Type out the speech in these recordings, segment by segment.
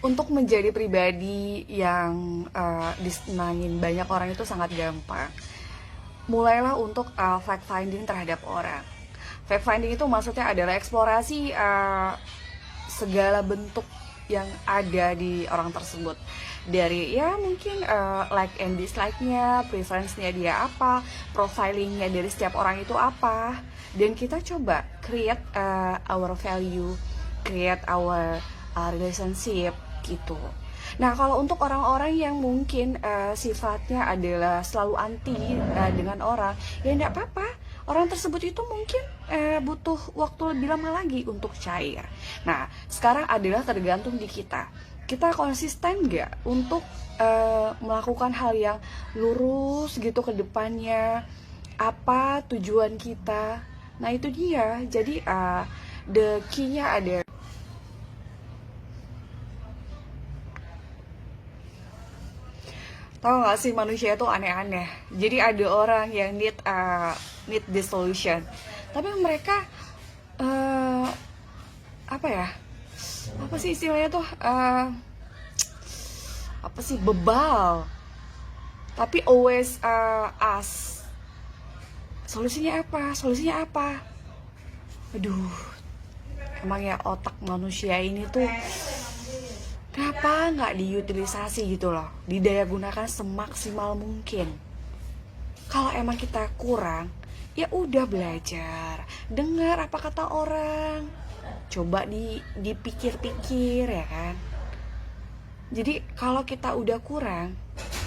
Untuk menjadi pribadi yang disenangin banyak orang itu sangat gampang. Mulailah untuk fact finding terhadap orang. Fact finding itu maksudnya adalah eksplorasi segala bentuk yang ada di orang tersebut. Dari ya mungkin like and dislike-nya, preference-nya dia apa, profilingnya dari setiap orang itu apa. Dan kita coba create our value, create our relationship gitu. Nah, kalau untuk orang-orang yang mungkin sifatnya adalah selalu anti dengan orang, ya enggak apa-apa. Orang tersebut itu mungkin butuh waktu lebih lama lagi untuk cair. Nah, sekarang adalah tergantung di kita. Kita konsisten nggak untuk melakukan hal yang lurus gitu ke depannya? Apa tujuan kita? Nah, itu dia. Jadi, the key-nya ada. Tahu gak sih manusia itu aneh-aneh. Jadi ada orang yang need the solution. Tapi mereka uh, apa ya? Apa sih istilahnya tuh? Apa sih bebal? Tapi always ask. Solusinya apa? Solusinya apa? Aduh, emang ya otak manusia ini tuh kenapa nggak diutilisasi gitu loh, didaya gunakan semaksimal mungkin. Kalau emang kita kurang, ya udah belajar, dengar apa kata orang, coba dipikir-pikir ya kan. Jadi kalau kita udah kurang,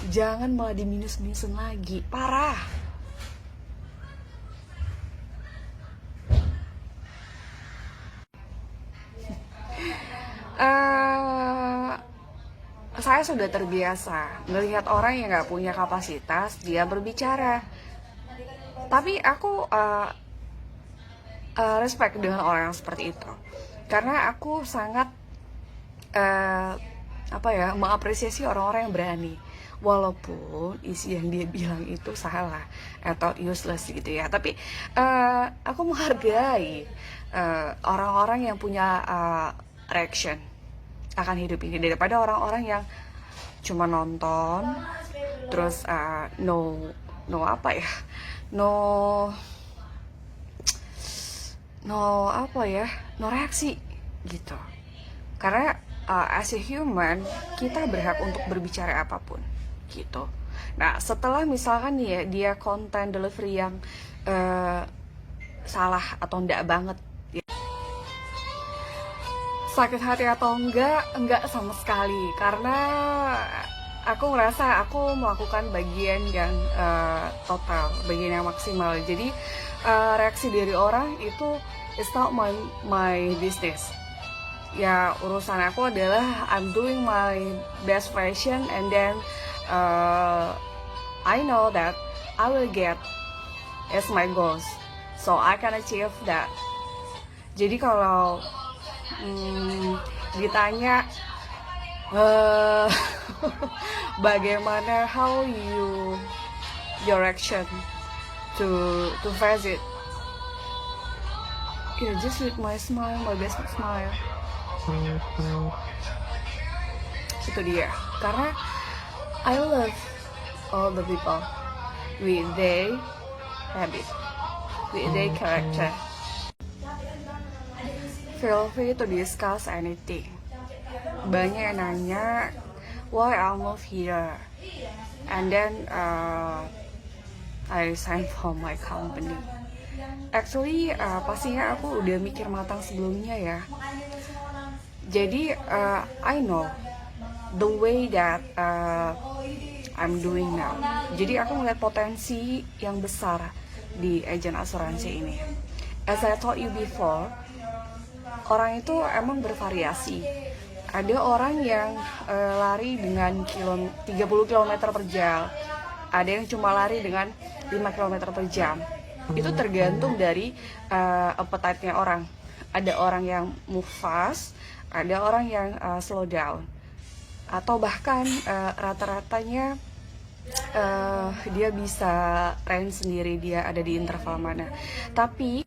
jangan malah diminus-minusin lagi, parah. Eh, saya sudah terbiasa melihat orang yang nggak punya kapasitas dia berbicara. Tapi aku respect dengan orang yang seperti itu, karena aku sangat apa ya, mengapresiasi orang-orang yang berani, walaupun isi yang dia bilang itu salah atau useless gitu ya. Tapi aku menghargai orang-orang yang punya reaction akan hidup ini daripada orang-orang yang cuma nonton terus no apa ya, no apa ya, no reaksi gitu. Karena as a human kita berhak untuk berbicara apapun gitu. Nah, setelah misalkan ya dia konten delivery yang salah atau enggak banget, sakit hati atau enggak sama sekali, karena aku ngerasa aku melakukan bagian yang total, bagian yang maksimal. Jadi reaksi dari orang itu it's not my business. Ya urusan aku adalah I'm doing my best version, and then I know that I will get as my goals, so I can achieve that. Jadi kalau ditanya bagaimana how your action to face it, yeah, just with my smile, my best smile. Itu dia, karena I love all the people with their habit, with their character. Feel free to discuss anything. Banyak yang nanya why I move here, and then I resign from my company. Actually pastinya aku udah mikir matang sebelumnya ya. Jadi I know the way that I'm doing now. Jadi aku melihat potensi yang besar di agen asuransi ini. As I told you before, orang itu emang bervariasi. Ada orang yang lari dengan 30 km per jam, ada yang cuma lari dengan 5 km per jam. Itu tergantung dari appetite-nya orang. Ada orang yang move fast, ada orang yang slow down, atau bahkan rata-ratanya dia bisa range sendiri, dia ada di interval mana. Tapi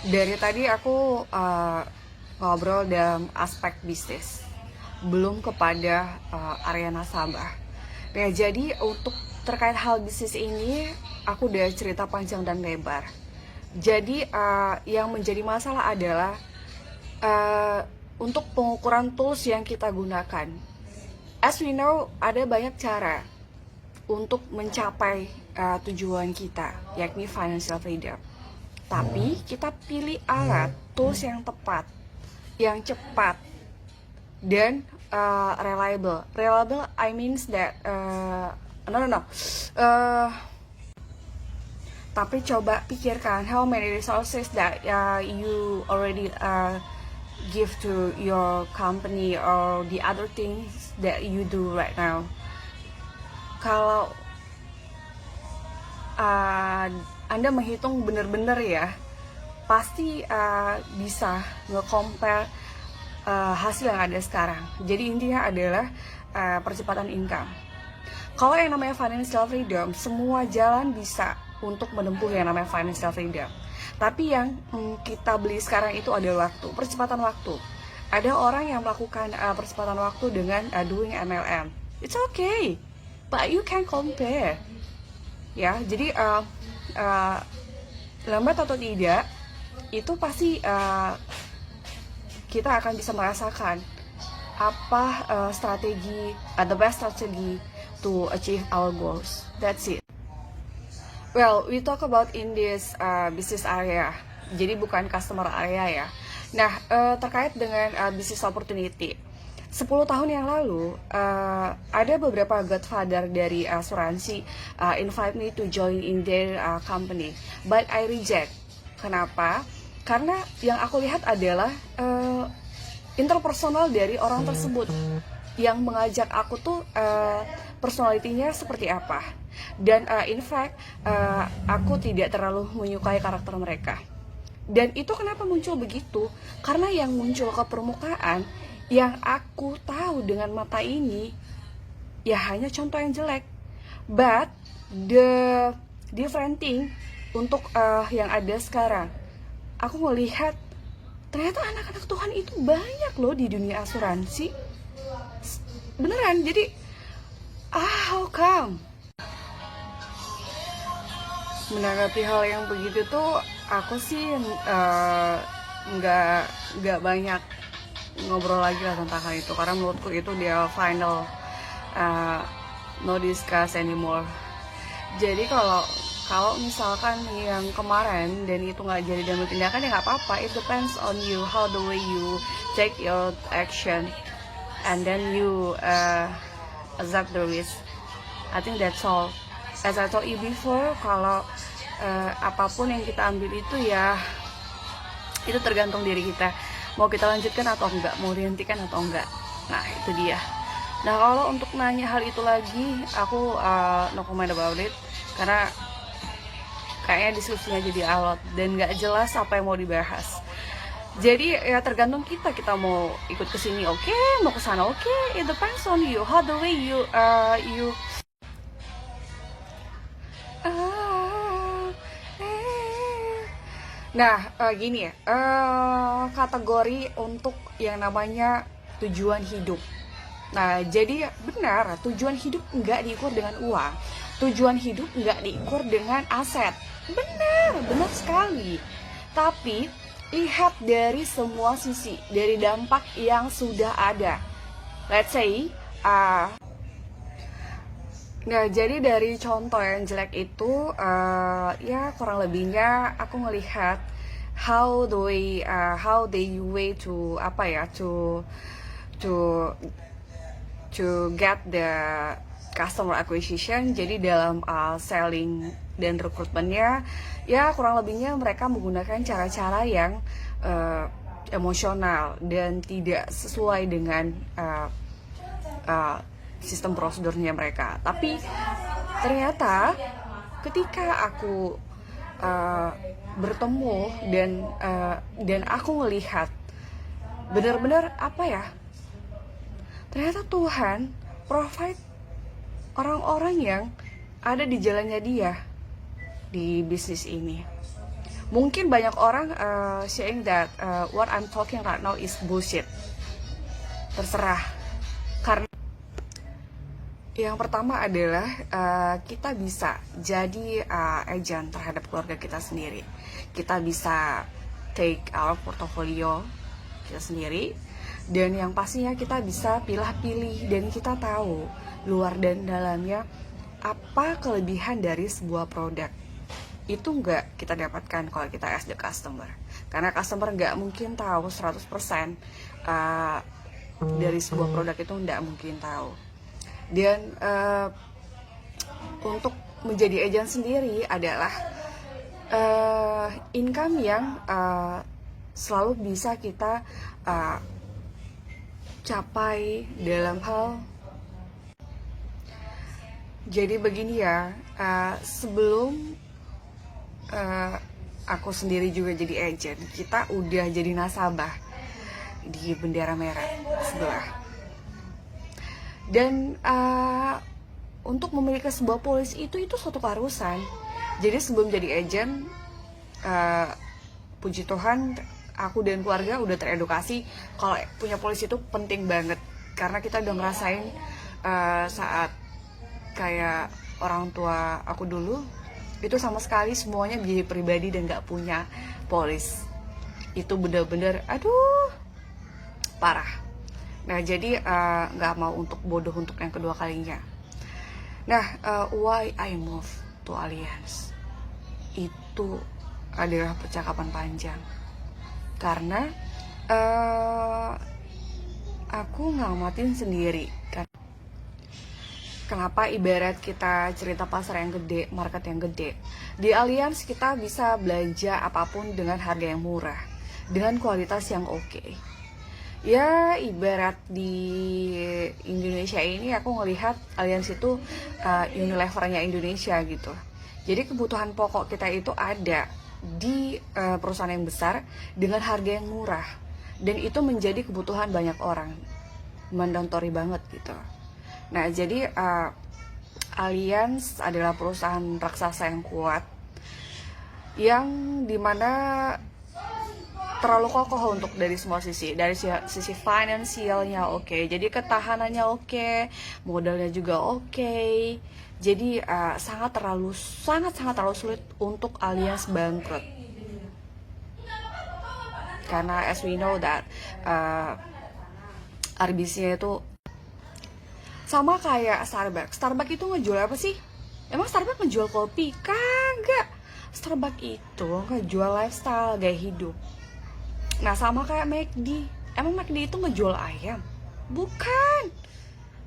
dari tadi aku ngobrol dalam aspek bisnis. belum kepada area nasabah. Nah, jadi untuk terkait hal bisnis ini, aku udah cerita panjang dan lebar. Jadi yang menjadi masalah adalah untuk pengukuran tools yang kita gunakan. As we know, ada banyak cara untuk mencapai tujuan kita, yakni financial freedom. Tapi kita pilih alat, tools yang tepat, yang cepat, dan reliable. Reliable, I means that tapi coba pikirkan how many resources that you already give to your company or the other things that you do right now. Kalau Anda menghitung benar-benar ya, pasti bisa nge-compare hasil yang ada sekarang. Jadi intinya adalah percepatan income. Kalau yang namanya financial freedom, semua jalan bisa untuk menempuh yang namanya financial freedom. Tapi yang kita beli sekarang itu adalah waktu, percepatan waktu. Ada orang yang melakukan percepatan waktu dengan doing MLM. It's okay, but you can compare. Ya, jadi lambat atau tidak, itu pasti kita akan bisa merasakan apa strategi, the best strategy to achieve our goals. That's it. Well, we talk about in this business area, jadi bukan customer area ya. Nah, terkait dengan business opportunity, 10 tahun yang lalu ada beberapa godfather dari asuransi invite me to join in their company, but I reject. Kenapa? Karena yang aku lihat adalah interpersonal dari orang tersebut yang mengajak aku tuh personalitinya seperti apa. Dan in fact aku tidak terlalu menyukai karakter mereka. Dan itu kenapa muncul begitu? Karena yang muncul ke permukaan, yang aku tahu dengan mata ini, ya hanya contoh yang jelek. But the different thing untuk yang ada sekarang, aku melihat ternyata anak-anak Tuhan itu banyak loh di dunia asuransi. Beneran, jadi how come? Menanggapi hal yang begitu tuh, aku sih nggak banyak ngobrol lagi lah tentang hal itu, karena menurutku itu dia final, no discuss anymore. Jadi kalau misalkan yang kemarin dan itu nggak jadi diambil tindakan, ya nggak apa-apa. It depends on you, how the way you take your action, and then you accept the risk. I think that's all. As I told you before, kalau apapun yang kita ambil itu ya itu tergantung diri kita, mau kita lanjutkan atau enggak, mau dihentikan atau enggak. Nah itu dia. Nah kalau untuk nanya hal itu lagi, aku no comment about it, karena kayaknya diskusinya jadi alot dan nggak jelas apa yang mau dibahas. Jadi ya tergantung kita mau ikut ke sini oke, mau ke sana oke. It depends on you, how the way you Nah, gini ya, kategori untuk yang namanya tujuan hidup. Nah, jadi benar, tujuan hidup nggak diukur dengan uang. Tujuan hidup nggak diukur dengan aset. Benar sekali. Tapi, lihat dari semua sisi, dari dampak yang sudah ada. Let's say, nah, jadi dari contoh yang jelek itu, ya kurang lebihnya aku ngelihat how they way to get the customer acquisition. Jadi dalam selling dan rekrutmennya, ya kurang lebihnya mereka menggunakan cara-cara yang emosional dan tidak sesuai dengan sistem prosedurnya mereka. Tapi ternyata ketika aku bertemu dan aku melihat benar-benar ternyata Tuhan provide orang-orang yang ada di jalannya dia di bisnis ini. Mungkin banyak orang saying that what I'm talking right now is bullshit. Terserah. Yang pertama adalah kita bisa jadi agent terhadap keluarga kita sendiri. Kita bisa take our portfolio kita sendiri, dan yang pastinya kita bisa pilih-pilih dan kita tahu luar dan dalamnya apa kelebihan dari sebuah produk. Itu nggak kita dapatkan kalau kita as the customer, karena customer nggak mungkin tahu 100% dari sebuah produk, itu nggak mungkin tahu. Dan untuk menjadi agent sendiri adalah income yang selalu bisa kita capai dalam hal. Jadi begini ya, sebelum aku sendiri juga jadi agent, kita udah jadi nasabah di bendera merah sebelah. Dan untuk memiliki sebuah polis itu suatu keharusan. Jadi sebelum jadi agent, puji Tuhan aku dan keluarga udah teredukasi kalau punya polis itu penting banget, karena kita udah ngerasain saat kayak orang tua aku dulu itu sama sekali semuanya biaya pribadi dan gak punya polis. Itu bener-bener aduh parah. Nah jadi gak mau untuk bodoh untuk yang kedua kalinya. Nah why I move to Allianz itu adalah percakapan panjang, karena aku ngamatin sendiri kan. Kenapa ibarat kita cerita pasar yang gede, market yang gede. Di Allianz kita bisa belanja apapun dengan harga yang murah, dengan kualitas yang oke. Ya ibarat di Indonesia ini aku ngelihat Allianz itu Unilevernya Indonesia gitu. Jadi kebutuhan pokok kita itu ada di perusahaan yang besar dengan harga yang murah, dan itu menjadi kebutuhan banyak orang, mandatory banget gitu. Nah jadi Allianz adalah perusahaan raksasa yang kuat, yang dimana terlalu kokoh untuk dari semua sisi. Dari sisi finansialnya oke, jadi ketahanannya oke, modalnya juga oke. Jadi sangat terlalu sulit untuk Allianz bangkrut, karena as we know that RBC-nya itu sama kayak Starbucks. Starbucks itu ngejual apa sih? Emang Starbucks ngejual kopi? Kagak. Starbucks itu ngejual lifestyle, gaya hidup. Nah sama kayak McD. Emang McD itu ngejual ayam? Bukan.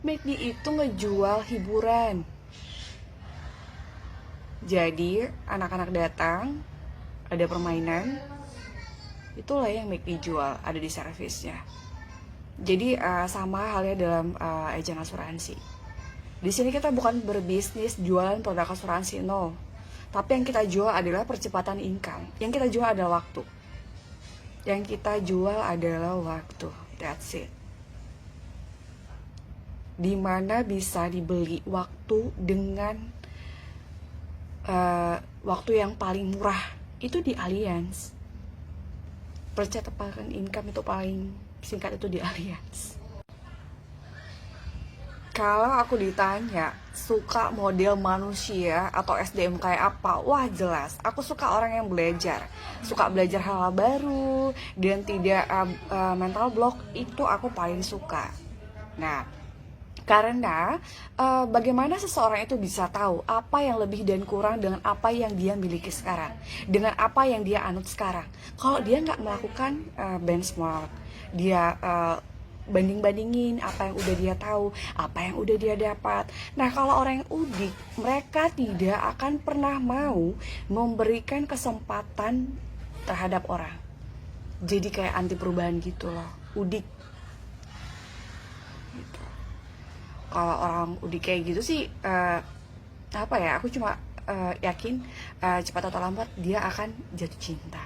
McD itu ngejual hiburan. Jadi anak-anak datang, ada permainan, itulah yang McD jual, ada di servisnya. Jadi sama halnya dalam agen asuransi. Di sini kita bukan berbisnis jualan produk asuransi, no. Tapi yang kita jual adalah percepatan income. Yang kita jual adalah waktu. Yang kita jual adalah waktu. That's it. Dimana bisa dibeli waktu dengan waktu yang paling murah itu di Allianz. Percepatan income itu paling singkat itu di Allianz. Kalau aku ditanya suka model manusia atau SDM kayak apa, wah jelas aku suka orang yang belajar, suka belajar hal baru dan tidak mental block, itu aku paling suka. Nah karena bagaimana seseorang itu bisa tahu apa yang lebih dan kurang dengan apa yang dia miliki sekarang, dengan apa yang dia anut sekarang. Kalau dia nggak melakukan benchmark, dia banding-bandingin apa yang udah dia tahu, apa yang udah dia dapat. Nah kalau orang yang udik, mereka tidak akan pernah mau memberikan kesempatan terhadap orang. Jadi kayak anti perubahan gitu loh, udik. Kalau orang udah kayak gitu sih apa ya, aku cuma yakin cepat atau lambat dia akan jatuh cinta.